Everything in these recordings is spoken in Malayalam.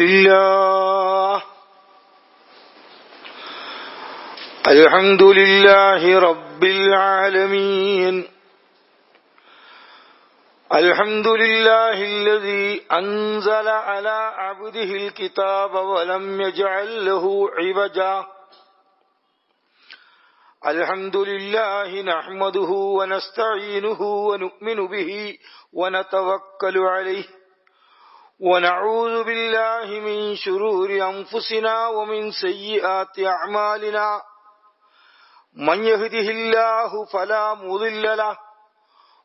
الله الحمد لله رب العالمين الحمد لله الذي أنزل على عبده الكتاب ولم يجعل له عوجا الحمد لله نحمده ونستعينه ونؤمن به ونتوكل عليه ونعوذ بالله من شرور أنفسنا ومن سيئات أعمالنا من يهده الله فلا مضل له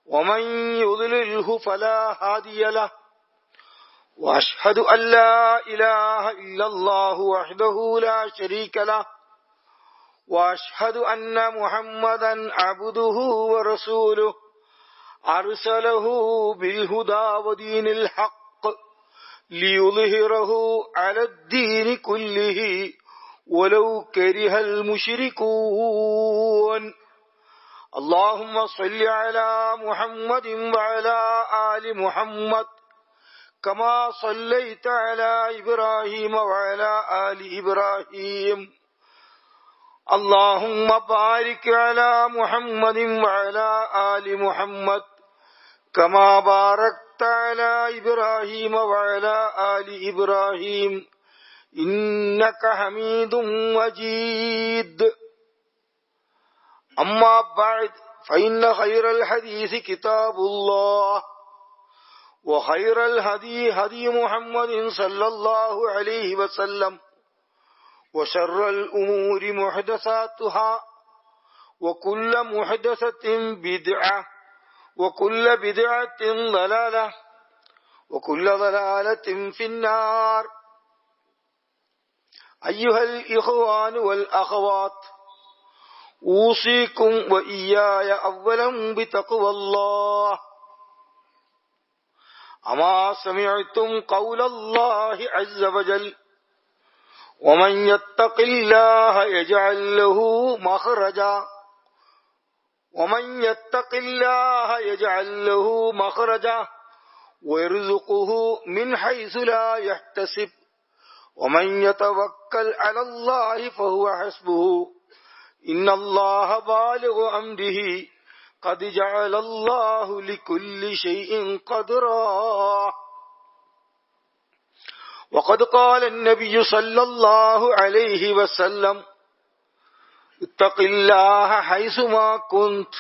ومن يضلله فلا هادي له وأشهد أن لا إله إلا الله وحده لا شريك له وأشهد أن محمدا عبده ورسوله أرسله بالهدى ودين الحق ليظهره على الدين كله ولو كره المشركون اللهم صل على محمد وعلى آل محمد كما صليت على إبراهيم وعلى آل إبراهيم اللهم بارك على محمد وعلى آل محمد كما باركت على إبراهيم وعلى آل إبراهيم إنك حميد مجيد أما بعد فإن خير الحديث كتاب الله وخير الهدي هدي محمد صلى الله عليه وسلم وشر الأمور محدثاتها وكل محدثة بدعة وكل بدعة ضلالة وكل ضلالة في النار أيها الإخوان والأخوات أوصيكم وإياي أولا بتقوى الله أما سمعتم قول الله عز وجل ومن يتق الله يجعل له مخرجا ومن يتق الله يجعل له مخرجا ويرزقه من حيث لا يحتسب ومن يتوكل على الله فهو حسبه إن الله بالغ أمره قد جعل الله لكل شيء قدرا وقد قال النبي صلى الله عليه وسلم اتق الله حيثما كنت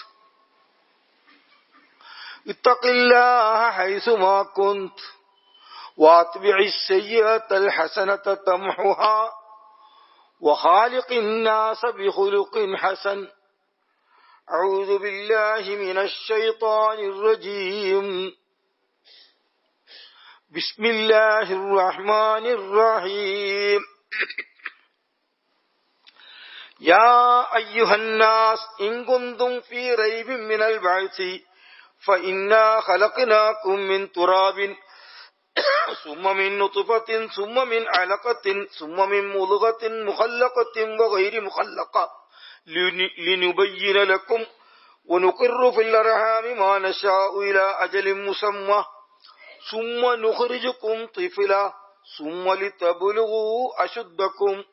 اتق الله حيثما كنت واتبع السيئة الحسنة تمحها وخالق الناس بخلق حسن أعوذ بالله من الشيطان الرجيم بسم الله الرحمن الرحيم يا أيها الناس إن كنتم في ريب من البعث فإنا خلقناكم من تراب ثم من نطفة ثم من علقة ثم من مضغة مخلقة وغير مخلقة لنبين لكم ونقر في الأرحام ما نشاء إلى أجل مسمى ثم نخرجكم طفلا ثم لتبلغوا أشدكم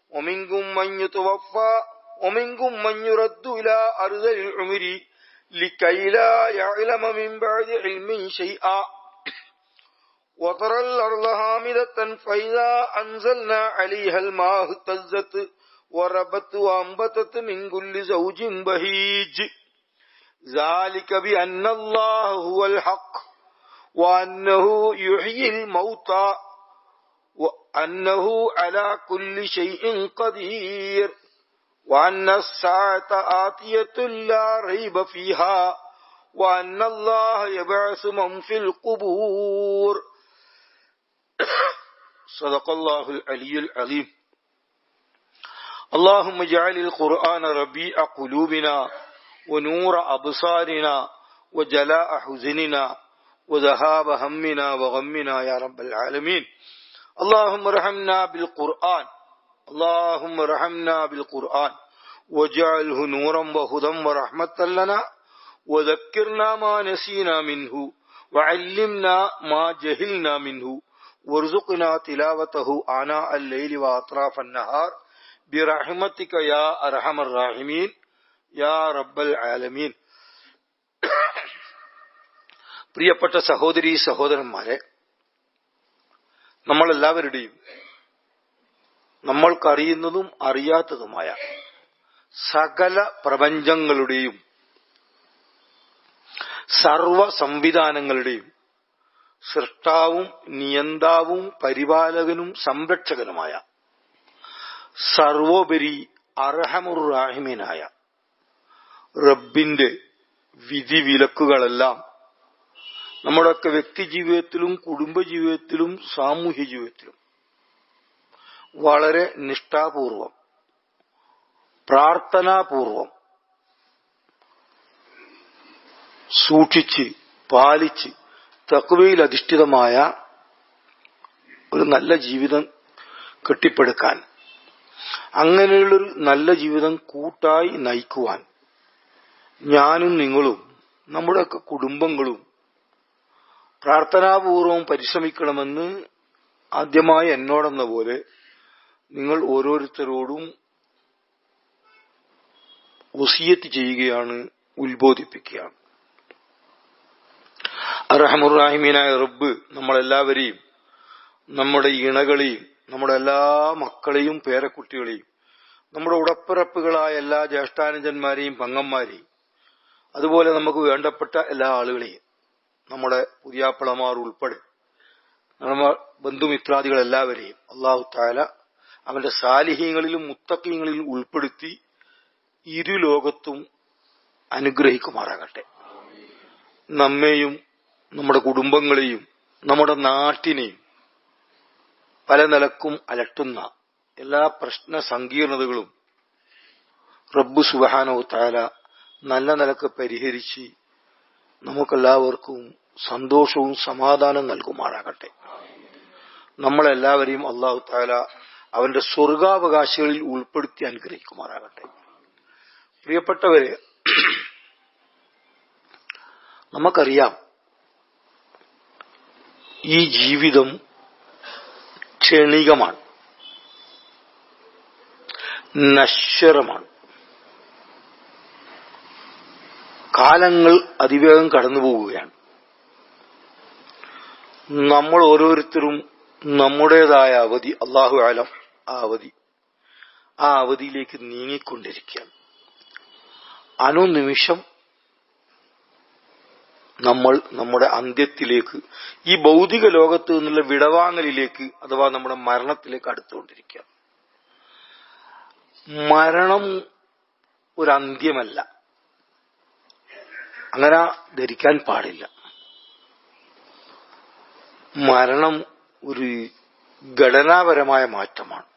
ومنكم من يتوفى ومنكم من يرد إلى أرذل العمر لكي لا يعلم من بعد علم شيئا وترى الأرض هامدة فإذا أنزلنا عليها الماء اهتزت وربت وأنبتت من كل زوج بهيج ذلك بأن الله هو الحق وأنه يحيي الموتى وأنه على كل شيء قدير وأن الساعة آتية لا ريب فيها وأن الله يبعث من في القبور صدق الله العلي العظيم اللهم اجعل القرآن ربيع قلوبنا ونور أبصارنا وجلاء حزننا وذهاب همنا وغمنا يا رب العالمين اللهم ارحمنا بالقرآن اللهم ارحمنا بالقرآن واجعله نورا وهدى ورحمة لنا وذكرنا ما نسينا منه وعلمنا ما جهلنا منه വർസുഖ്നാ തിലാവതഹു ആനാ അൽ-ലൈലി വഅത്റാഫൻ നഹാർ ബിറഹ്മതിക യാ അർഹമർ റഹീമീൻ യാ റബ്ബൽ ആലമീൻ. പ്രിയപ്പെട്ട സഹോദരീ സഹോദരന്മാരെ, നമ്മളെല്ലാവരുടെയും നമ്മൾക്കറിയുന്നതും അറിയാത്തതുമായ സകല പ്രപഞ്ചങ്ങളുടെയും സർവ സംവിധാനങ്ങളുടെയും സൃഷ്ടാവും നിയന്താവും പരിപാലകനും സംരക്ഷകനുമായ സർവോപരി അർഹമുർ റഹീമീനായ റബ്ബിന്റെ വിധിവിലക്കുകളെല്ലാം നമ്മുടെയൊക്കെ വ്യക്തി ജീവിതത്തിലും കുടുംബജീവിതത്തിലും സാമൂഹ്യ ജീവിതത്തിലും വളരെ നിഷ്ഠാപൂർവം പ്രാർത്ഥനാപൂർവം സൂക്ഷിച്ച് പാലിച്ച് തഖ്വയിൽ അധിഷ്ഠിതമായ ഒരു നല്ല ജീവിതം കെട്ടിപ്പടുക്കാൻ, അങ്ങനെയുള്ളൊരു നല്ല ജീവിതം കൂട്ടായി നയിക്കുവാൻ ഞാനും നിങ്ങളും നമ്മുടെയൊക്കെ കുടുംബങ്ങളും പ്രാർത്ഥനാപൂർവം പരിശ്രമിക്കണമെന്ന് ആദ്യമായി എന്നോടെന്ന പോലെ നിങ്ങൾ ഓരോരുത്തരോടും വസിയത്ത് ചെയ്യുകയാണ്, ഉത്ബോധിപ്പിക്കുകയാണ്. അർഹമുർ റഹീമീനായ റബ്ബ് നമ്മളെല്ലാവരെയും, നമ്മുടെ ഇണകളെയും, നമ്മുടെ എല്ലാ മക്കളെയും പേരക്കുട്ടികളെയും, നമ്മുടെ ഉടപ്പിറപ്പുകളായ എല്ലാ ജ്യേഷ്ഠാനുജന്മാരെയും പെങ്ങന്മാരെയും, അതുപോലെ നമുക്ക് വേണ്ടപ്പെട്ട എല്ലാ ആളുകളെയും, നമ്മുടെ പുതിയാപ്പിളമാർ ഉൾപ്പെടെ നമ്മുടെ ബന്ധുമിത്രാദികളെല്ലാവരെയും അല്ലാഹു തആല അവന്റെ സാലിഹീങ്ങളിലും മുത്തഖീങ്ങളിലും ഉൾപ്പെടുത്തി ഇരു ലോകത്തും അനുഗ്രഹിക്കുമാറാകട്ടെ. നമ്മെയും നമ്മുടെ കുടുംബങ്ങളെയും നമ്മുടെ നാട്ടിനെയും പല നിലക്കും അലട്ടുന്ന എല്ലാ പ്രശ്ന സങ്കീർണതകളും റബ്ബ് സുബ്ഹാനഹു തആല നല്ല നിലക്ക് പരിഹരിച്ച് നമുക്കെല്ലാവർക്കും സന്തോഷവും സമാധാനം നൽകുമാറാകട്ടെ. നമ്മളെല്ലാവരെയും അല്ലാഹു തആല അവന്റെ സ്വർഗാവകാശികളിൽ ഉൾപ്പെടുത്തി അനുഗ്രഹിക്കുമാറാകട്ടെ. പ്രിയപ്പെട്ടവരെ, നമുക്കറിയാം ഈ ജീവിതം ക്ഷണികമാണ്, നശ്വരമാണ്. കാലങ്ങൾ അതിവേഗം കടന്നുപോവുകയാണ്. നമ്മൾ ഓരോരുത്തരും നമ്മുടേതായ അവധി, അല്ലാഹു അലം, ആ അവധിയിലേക്ക് നീങ്ങിക്കൊണ്ടിരിക്കുകയാണ്. അനുനിമിഷം നമ്മൾ നമ്മുടെ അന്ത്യത്തിലേക്ക്, ഈ ഭൗതിക ലോകത്ത് നിന്നുള്ള വിടവാങ്ങലിലേക്ക് അഥവാ നമ്മുടെ മരണത്തിലേക്ക് അടുത്തുകൊണ്ടിരിക്കുകയാണ്. മരണം ഒരു അന്ത്യമല്ല, അങ്ങനെ ധരിക്കാൻ പാടില്ല. മരണം ഒരു ഘടനാപരമായ മാറ്റമാണ്,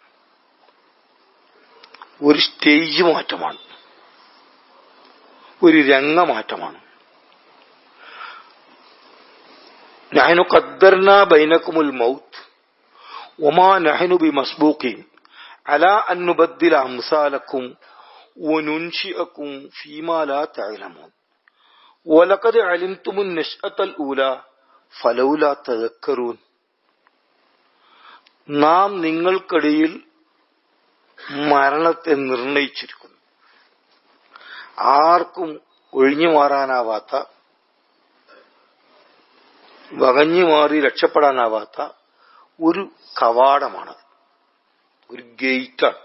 ഒരു സ്റ്റേജ് മാറ്റമാണ്, ഒരു രംഗമാറ്റമാണ്. നഹ്നു ഖദ്ദർനാ ബൈനകുമുൽ മൗത്ത് വമാ നഹ്നു ബിമസ്ബൂഖീൻ അലാ അൻ നുബദ്ദില അംസാലക്കും വനുൻശിഅക്കും ഫീമാ ലാ തഅലമൂൻ വലഖദ് അലിംതുമുൻ നശ്അത്തൽ ഊലാ ഫലൗലാ തദക്കറൂൻ. നാം നിങ്ങൾക്കിടയിൽ മരണത്തെ നിർണയിച്ചിരിക്കുന്നു. ആർക്കും ഒഴിഞ്ഞു മാറാനാവാത്ത, വകഞ്ഞു മാറി രക്ഷപ്പെടാനാവാത്ത ഒരു കവാടമാണ്, ഒരു ഗേറ്റാണ്.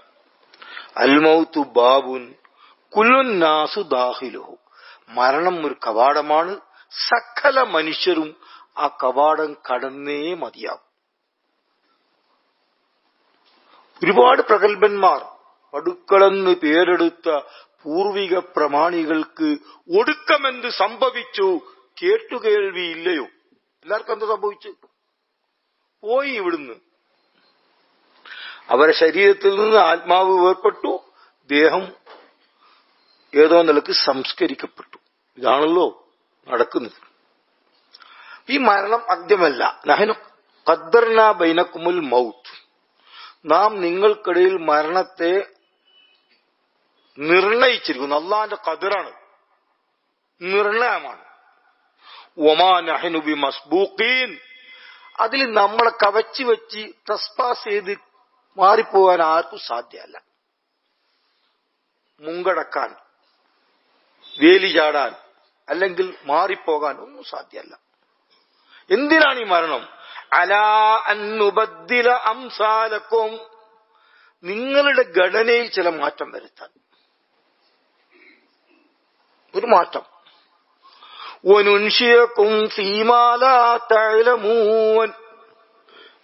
അൽ മൗതു ബാബുൻ കുല്ലുൻ നാസു ദാഖിലുഹു. മരണം ഒരു കവാടമാണ്, സകല മനുഷ്യരും ആ കവാടം കടന്നേ മതിയാവും. ഒരുപാട് പ്രഗത്ഭന്മാർ, പടുക്കളെന്ന് പേരെടുത്ത പൂർവിക പ്രമാണികൾക്ക് ഒടുക്കമെന്ത് സംഭവിച്ചു കേട്ടുകേൾവിയില്ലയോ? എല്ലാവർക്കും എന്ത് സംഭവിച്ചു? പോയി ഇവിടുന്ന്. അവരെ ശരീരത്തിൽ നിന്ന് ആത്മാവ് വേർപെട്ടു, ദേഹം ഏതോ നിലക്ക് സംസ്കരിക്കപ്പെട്ടു. ഇതാണല്ലോ നടക്കുന്നത്. ഈ മരണം അന്ത്യമല്ല. നഹ്നു ഖദ്ദർനാ ബൈനകുമുൽ മൗത്ത്. നാം നിങ്ങൾക്കിടയിൽ മരണത്തെ നിർണയിച്ചിരിക്കുന്നു. അള്ളാന്റെ ഖദറാണ്, നിർണയമാണ്. വമാ നഹ്നു ബിമസ്ബൂഖീൻ. അതിൽ നമ്മളെ കവച്ചു വെച്ച് ട്രസ്പാസ് ചെയ്ത് മാറിപ്പോകാൻ ആർക്കും സാധ്യമല്ല. മുങ്കടക്കാൻ, വേലി ചാടാൻ, അല്ലെങ്കിൽ മാറിപ്പോകാൻ ഒന്നും സാധ്യമല്ല. എന്തിനാണ് ഈ മരണം? അലാ അന്നുബദ്ദില അംസാലക്കും, നിങ്ങളുടെ ഘടനയിൽ ചില മാറ്റം വരുത്താൻ. ഒരു മാറ്റം. വനുൻഷിയക്കും ഫീമാ ലാ തഅലമൂൻ,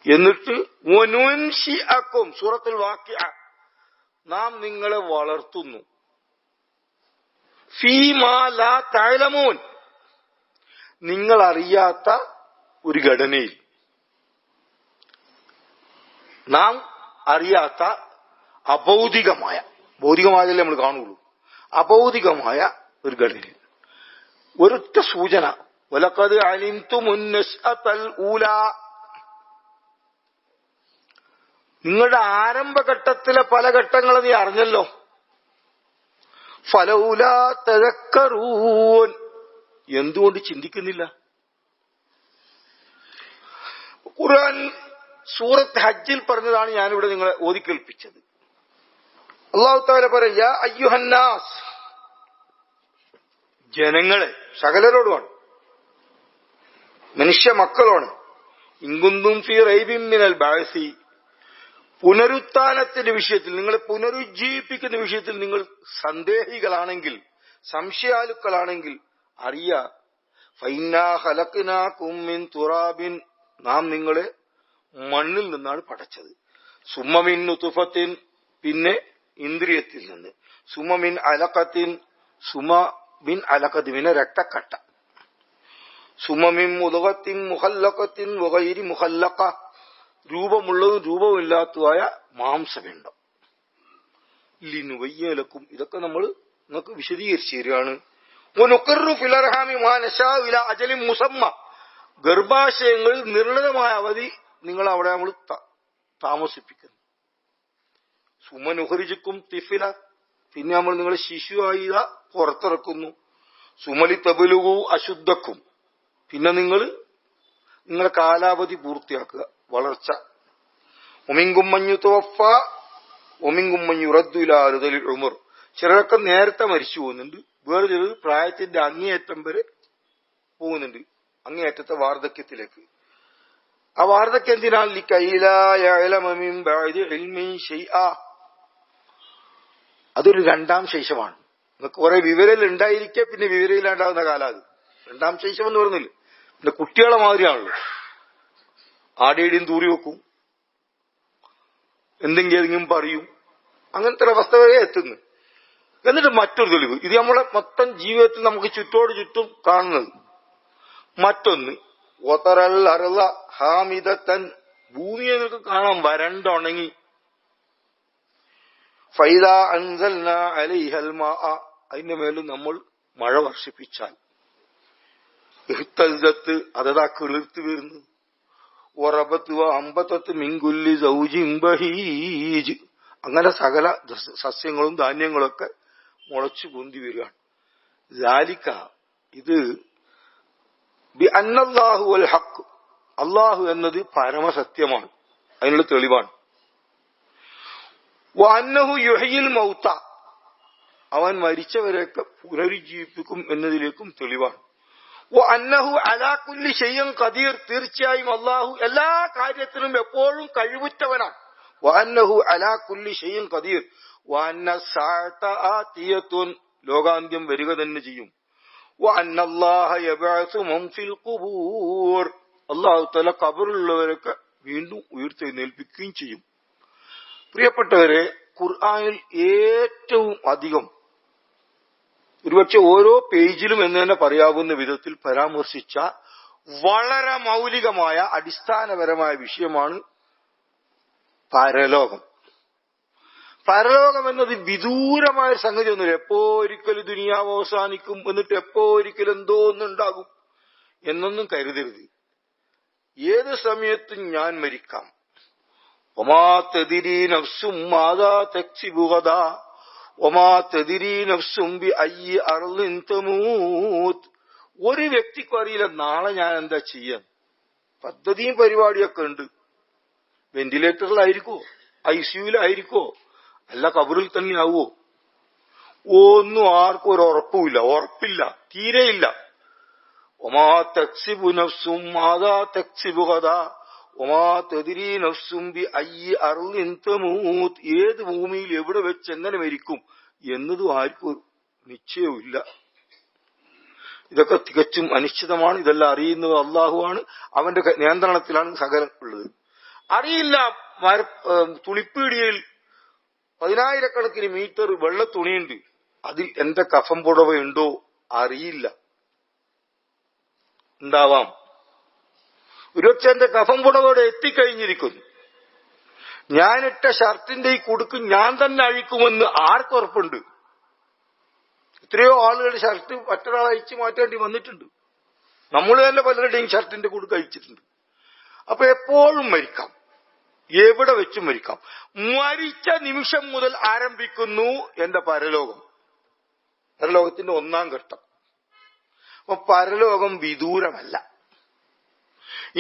എന്നിട്ട് വനുൻഷിഅക്കും, സൂറത്തുൽ വാഖിഅ, നാം നിങ്ങളെ വളർത്തുന്നു. ഫീമാ ലാ തഅലമൂൻ, നിങ്ങൾ അറിയാത്ത ഒരു ഘടനയിൽ, നാം അറിയാത്ത അഭൗതികമായ, ഭൗതികമായതല്ലേ നമ്മൾ കാണുള്ളൂ, അഭൗതികമായ ഒരു ഘടനയിൽ. ഒരൊറ്റ സൂചന, വലഖദ് അലിംതുമുൻ നശ്അതൽ ഊലാ, നിങ്ങളുടെ ആരംഭഘട്ടത്തിലെ പല ഘട്ടങ്ങൾ നീ അറിഞ്ഞല്ലോ. ഫലൗലാ തദക്കറൂൻ, എന്തുകൊണ്ട് ചിന്തിക്കുന്നില്ല? ഖുർആൻ സൂറത്ത് ഹജ്ജിൽ പറഞ്ഞതാണ് ഞാനിവിടെ നിങ്ങളെ ഓതിക്കേൽപ്പിച്ചത്. അല്ലാഹു തആല പറയും, യാ അയ്യുഹന്നാസ്, ജനങ്ങളെ, സകലരോടുമാണ്, മനുഷ്യ മക്കളോണ്. ഇൻകുന്തും ഫീ റൈബിൻ മിനൽ ബഅസി, പുനരുത്ഥാനത്തിന്റെ വിഷയത്തിൽ, നിങ്ങളെ പുനരുജ്ജീവിപ്പിക്കുന്ന വിഷയത്തിൽ നിങ്ങൾ സന്ദേഹികളാണെങ്കിൽ, സംശയാലുക്കളാണെങ്കിൽ അറിയാ, ഫൈന്നാ ഖലഖ്നാകും മിൻ തുറാബിൻ, നാം നിങ്ങളെ മണ്ണിൽ നിന്നാണ് പടച്ചത്. സുമ്മമിൻ നുത്ഫത്തിൻ, പിന്നെ ഇന്ദ്രിയത്തിൽ നിന്ന്. സുമമിൻ അലഖത്തിൻ, സുമമിൻ അലഖത്ത്, പിന്നെ രക്തക്കട്ട. സുമമിൻ മുദ്ഗത്തിൻ മുഖല്ലഖത്തിൻ വഗൈരി മുഖല്ലഖ, രൂപമുള്ളതും രൂപമില്ലാത്തതായ മാംസപിണ്ഡം. ലിനുവയ്യലക്കും, ഇതൊക്കെ നമ്മൾ നിങ്ങൾക്ക് വിശദീകരിച്ചു തരികയാണ്. വനുഖിറു ഫിൽ അർഹാമി മാ നശാഉ ഇലാ അജലിൻ മുസമ്മ, ഗർഭാശയങ്ങളിൽ നിർണീതമായ അവധി നിങ്ങൾ അവിടെ നമ്മൾ താമസിപ്പിക്കുന്നു. സുമനുഖറിജുക്കും തിഫില, പിന്നെ നമ്മൾ നിങ്ങളെ ശിശുവായി പുറത്തിറക്കുന്നു. സുമലി തബലുഗു അശുദ്ധക്കും, പിന്നെ നിങ്ങളെ കാലാവധി പൂർത്തിയാക്കുക, വളർച്ച. ഒമിങ്കും മഞ്ഞു തോഫ ഒമിങ്കും മഞ്ഞു റദ്ദു ഇലാ അർദലിൽ ഉമർ, ചിലരൊക്കെ നേരത്തെ മരിച്ചു പോകുന്നുണ്ട്, വേറെ ചിലർ പ്രായത്തിന്റെ അങ്ങേയറ്റം വരെ പോകുന്നുണ്ട്, അങ്ങേയറ്റത്തെ വാർദ്ധക്യത്തിലേക്ക്. ആ വാർദ്ധക്യം എന്തിനാ? ലികൈലാ യഅലമ മിൻ ബഅദി ഇൽമിൻ ശൈആ, അതൊരു രണ്ടാം ശൈശവമാണ്. നിങ്ങൾക്ക് കുറെ വിവരം ഉണ്ടായിരിക്കെ പിന്നെ വിവരമില്ലാണ്ടാവുന്ന കാലം അത്. രണ്ടാം ശൈശവം എന്ന് പറഞ്ഞില്ല, പിന്നെ കുട്ടികളെ മാതിരിയാണല്ലോ. ആടിയടിയും തൂറി വെക്കും, എന്തെങ്കിലും പറയും, അങ്ങനത്തെ ഒരു അവസ്ഥ വരെ എത്തുന്നു. എന്നിട്ട് മറ്റൊരു തെളിവ്, ഇത് നമ്മുടെ മൊത്തം ജീവിതത്തിൽ നമുക്ക് ചുറ്റോട് ചുറ്റും കാണുന്നത്. മറ്റൊന്ന്, വതറൽ അർള ഹാമിദതൻ, ഭൂമിയെ നിങ്ങൾക്ക് കാണാം വരണ്ടുണങ്ങി. ഫൈദാ അൻസൽനാ അലൈഹൽ മാഅ, അതിന്റെ മേലും നമ്മൾ മഴ വർഷിപ്പിച്ചാൽ, ഇഹ്തസത്ത്, അതതാ കിളിർത്ത് വീർന്ന്. വറബത്ത് അമ്പത്തത്ത് മിൻകുല്ലി സൗജിൻ ബഹീജ്, അങ്ങനെ സകല സസ്യങ്ങളും ധാന്യങ്ങളൊക്കെ മുളച്ചു പൊന്തി വരികയാണ്. ദാലിക, ഇത് ബി അന്നല്ലാഹു വൽ ഹഖ്, അള്ളാഹു എന്നത് പരമസത്യമാണ്, അതിനുള്ള തെളിവാണ്. വഅന്നഹു യുഹ്യിൽ മൗത, അവൻ മരിച്ചവരെയൊക്കെ പുനരുജ്ജീവിപ്പിക്കും എന്നതിലേക്കും തെളിവാണ്. വഅന്നഹു അലാ കുല്ലി ഷൈഇൻ ഖദീർ, തീർച്ചയായും അള്ളാഹു എല്ലാ കാര്യത്തിലും എപ്പോഴും കഴിവുറ്റവനാണ്. വഅന്നഹു അലാ കുല്ലി ഷൈഇൻ ഖദീർ വഅന്ന സഅത ആതിയത്തുൻ, ലോകാന്ത്യം വരിക തന്നെ ചെയ്യും. വഅന്നല്ലാഹ യബ്അസു മൻ ഫിൽ ഖുബൂർ, അല്ലാഹു തആല ഖബറിലുള്ളവരൊക്കെ വീണ്ടും ഉയർത്തെഴുന്നേൽപ്പിക്കുകയും ചെയ്യും. പ്രിയപ്പെട്ടവരെ, ഖുർആനിൽ ഏറ്റവും അധികം, ഒരുപക്ഷെ ഓരോ പേജിലും എന്ന് തന്നെ പറയാവുന്ന വിധത്തിൽ പരാമർശിച്ച വളരെ മൗലികമായ അടിസ്ഥാനപരമായ വിഷയമാണ് പരലോകം. പരലോകം എന്നത് വിദൂരമായ സംഗതി ഒന്നുമില്ല. എപ്പോ ഒരിക്കലും ദുനിയാവ് അവസാനിക്കും, എന്നിട്ട് എപ്പോ ഒരിക്കലും എന്തോ ഒന്നുണ്ടാകും എന്നൊന്നും കരുതരുത്. ഏത് സമയത്തും ഞാൻ മരിക്കാം. ഒമാ തദിരി നഫ്സും മാദാ തക്സിബു ഗദാ ഒമാ തദിരി നഫ്സും ബി അയ്യി അർളിൻ തമൂത്, ഒരു വ്യക്തിക്കും അറിയില്ല നാളെ ഞാൻ എന്താ ചെയ്യാൻ. പദ്ധതിയും പരിപാടിയൊക്കെ ഉണ്ട്. വെന്റിലേറ്ററിലായിരിക്കോ, ICUലായിരിക്കോ, അല്ല കബറിൽ തന്നെ ആവുമോ? ഒന്നും ആർക്കും ഒരു ഉറപ്പില്ല, തീരെയില്ല. ഒമാ തക്സിബു നഫ്സും മാദാ തക്സിബു ഗദാ ഒമാ തദ്രീ നഫ്സും ബി അയ്യി അർളിൻ തമൂത്. ഏത് ഭൂമിയിൽ എവിടെ വെച്ച് എങ്ങനെ മരിക്കും എന്നതും ആർക്കും നിശ്ചയവുമില്ല. ഇതൊക്കെ തികച്ചും അനിശ്ചിതമാണ്. ഇതെല്ലാം അറിയുന്നത് അള്ളാഹുവാണ്. അവന്റെ നിയന്ത്രണത്തിലാണ് സകലം ഉള്ളത്. അറിയില്ല. തുണിപ്പീടികയിൽ 10,000 മീറ്റർ വെള്ള തുണിയുണ്ട്, അതിൽ എന്റെ കഫം പുടവയുണ്ടോ അറിയില്ല. ഉണ്ടാവാം. ഒരുപക്ഷെ എന്റെ കഫം പുടവയുടെ എത്തിക്കഴിഞ്ഞിരിക്കുന്നു. ഞാനിട്ട ഷർട്ടിന്റെ ഈ കുടുക്ക് ഞാൻ തന്നെ അഴിക്കുമെന്ന് ആർക്കുറപ്പുണ്ട്? എത്രയോ ആളുകളുടെ ഷർട്ട് മറ്റൊരാൾ അഴിച്ചു മാറ്റേണ്ടി വന്നിട്ടുണ്ട്. നമ്മൾ തന്നെ പലരുടെയും ഷർട്ടിന്റെ കുടുക്ക് അഴിച്ചിട്ടുണ്ട്. അപ്പൊ എപ്പോഴും മരിക്കാം, എവിടെ വെച്ചും മരിക്കാം. മരിച്ച നിമിഷം മുതൽ ആരംഭിക്കുന്നു എന്റെ പരലോകം, പരലോകത്തിന്റെ 1-ാം ഘട്ടം. അപ്പൊ പരലോകം വിദൂരമല്ല.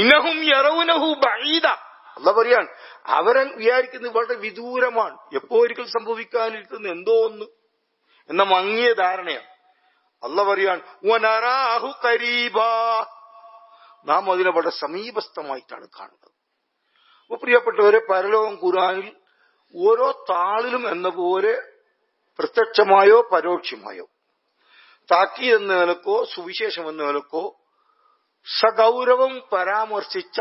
ഇന്നഹും യറൗനഹു ബഈദ. അല്ലാഹു പറയാണ്, അവരെ വിചാരിക്കുന്നത് വളരെ വിദൂരമാണ്, എപ്പോ ഒരിക്കൽ സംഭവിക്കാനിരിക്കുന്ന എന്തോ ഒന്ന് എന്ന മങ്ങിയ ധാരണയാണ്. അല്ലാഹു പറയാണ്, വനറാഹു ഖരീബാ. നാം അതിനെ വളരെ സമീപസ്ഥമായിട്ടാണ് കാണുന്നത്. അപ്പൊ പ്രിയപ്പെട്ടവരെ, പരലോകം ഖുർആനിൽ ഓരോ താളിലും എന്ന പോലെ പ്രത്യക്ഷമായോ പരോക്ഷമായോ, താക്കീത് എന്ന നിലക്കോ സുവിശേഷം എന്ന നിലക്കോ സഗൗരവം പരാമർശിച്ച